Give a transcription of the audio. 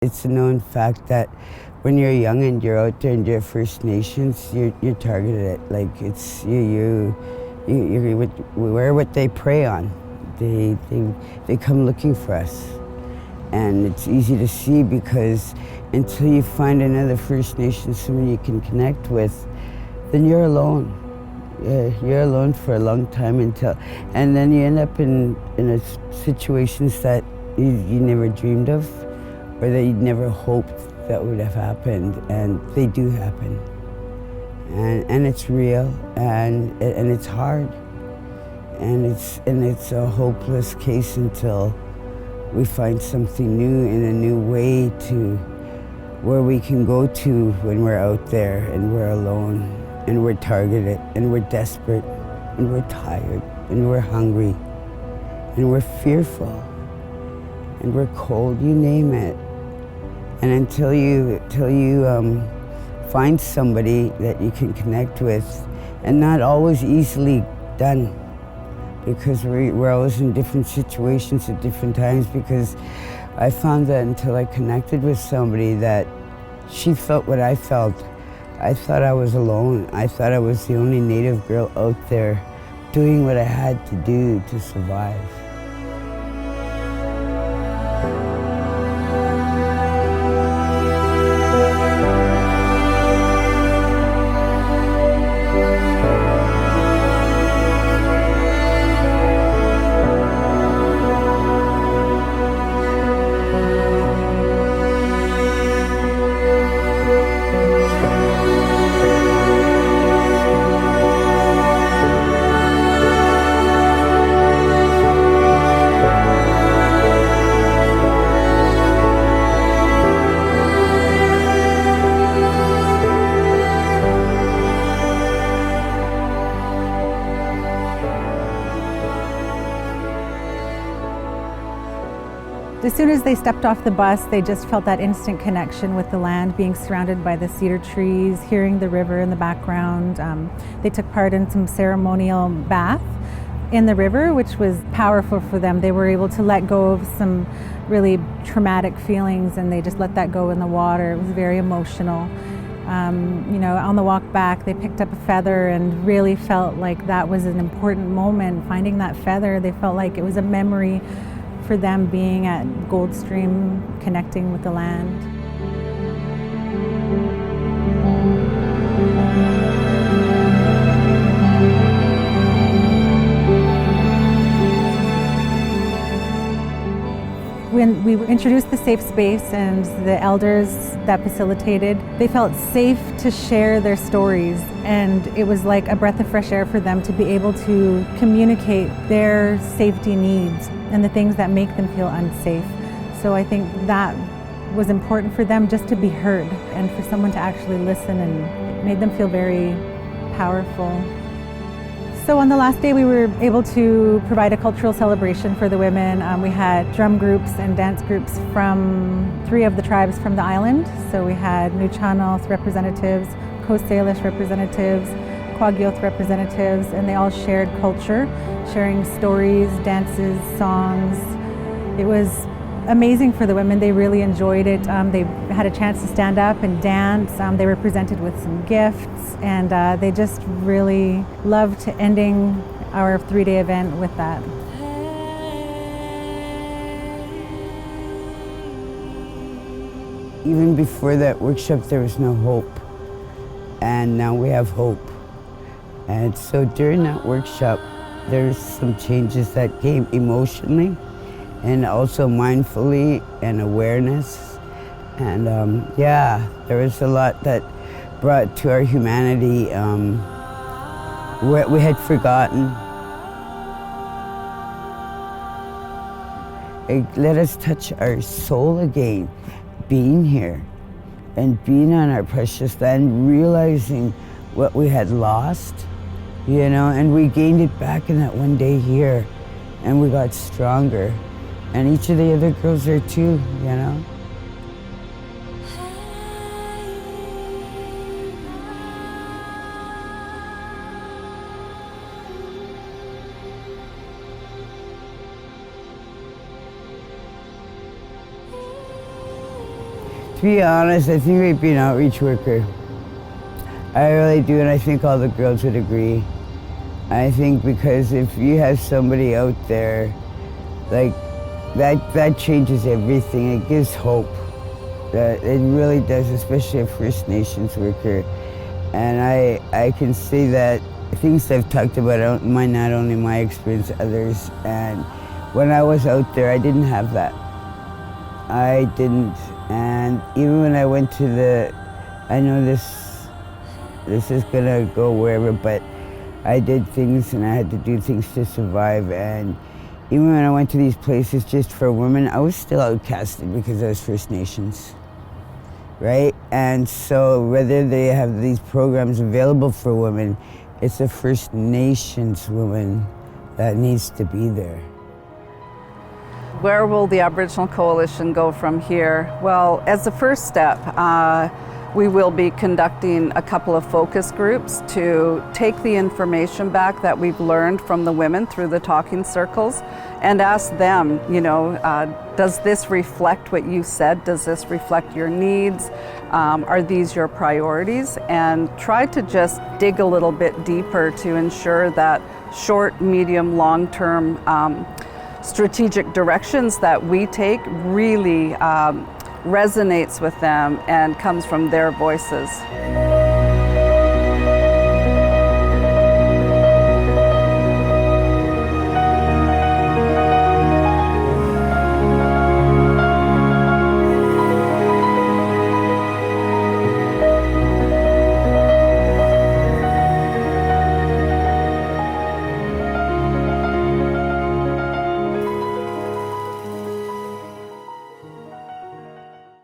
It's a known fact that when you're young and you're out there and you're First Nations, you're targeted. Like it's we're what they prey on. They come looking for us, and it's easy to see because until you find another First Nation, someone you can connect with, then you're alone. You're alone for a long time and then you end up in situations that you never dreamed of, or that you'd never hoped that would have happened, and they do happen. And it's real, and it's hard, and it's a hopeless case until we find something new and a new way to where we can go to when we're out there and we're alone and we're targeted and we're desperate and we're tired and we're hungry and we're fearful and we're cold, you name it. And until you find somebody that you can connect with, and not always easily done, because we're always in different situations at different times, because I found that until I connected with somebody that she felt what I felt, I thought I was alone. I thought I was the only Native girl out there doing what I had to do to survive. As soon as they stepped off the bus, they just felt that instant connection with the land, being surrounded by the cedar trees, hearing the river in the background. They took part in some ceremonial bath in the river, which was powerful for them. They were able to let go of some really traumatic feelings, and they just let that go in the water. It was very emotional. On the walk back, they picked up a feather and really felt like that was an important moment. Finding that feather, they felt like it was a memory for them being at Goldstream, connecting with the land. When we introduced the safe space and the elders that facilitated, they felt safe to share their stories, and it was like a breath of fresh air for them to be able to communicate their safety needs and the things that make them feel unsafe. So I think that was important for them, just to be heard and for someone to actually listen, and it made them feel very powerful. So on the last day, we were able to provide a cultural celebration for the women. We had drum groups and dance groups from 3 of the tribes from the island. So we had Nuu-chah-nulth representatives, Coast Salish representatives, Kwagyoth representatives, and they all shared culture, sharing stories, dances, songs. It was amazing for the women. They really enjoyed it. They had a chance to stand up and dance. They were presented with some gifts, and they just really loved ending our 3-day event with that. Even before that workshop, there was no hope, and now we have hope. And so during that workshop, there's some changes that came emotionally and also mindfully, and awareness. And there was a lot that brought to our humanity what we had forgotten. It let us touch our soul again, being here and being on our precious land, realizing what we had lost, and we gained it back in that one day here, and we got stronger. And each of the other girls are too, To be honest, I think I'd be an outreach worker. I really do, and I think all the girls would agree. I think because if you have somebody out there, like, that changes everything. It gives hope. It really does, especially a First Nations worker. And I can say that things I've talked about might not only my experience, others. And when I was out there, I didn't have that. I didn't. And even when I went to I know this is gonna go wherever, but I did things and I had to do things to survive. And even when I went to these places just for women, I was still outcasted because I was First Nations, right? And so whether they have these programs available for women, it's a First Nations woman that needs to be there. Where will the Aboriginal Coalition go from here? Well, as a first step, we will be conducting a couple of focus groups to take the information back that we've learned from the women through the talking circles and ask them, does this reflect what you said? Does this reflect your needs? Are these your priorities? And try to just dig a little bit deeper to ensure that short, medium, long-term strategic directions that we take really resonates with them and comes from their voices.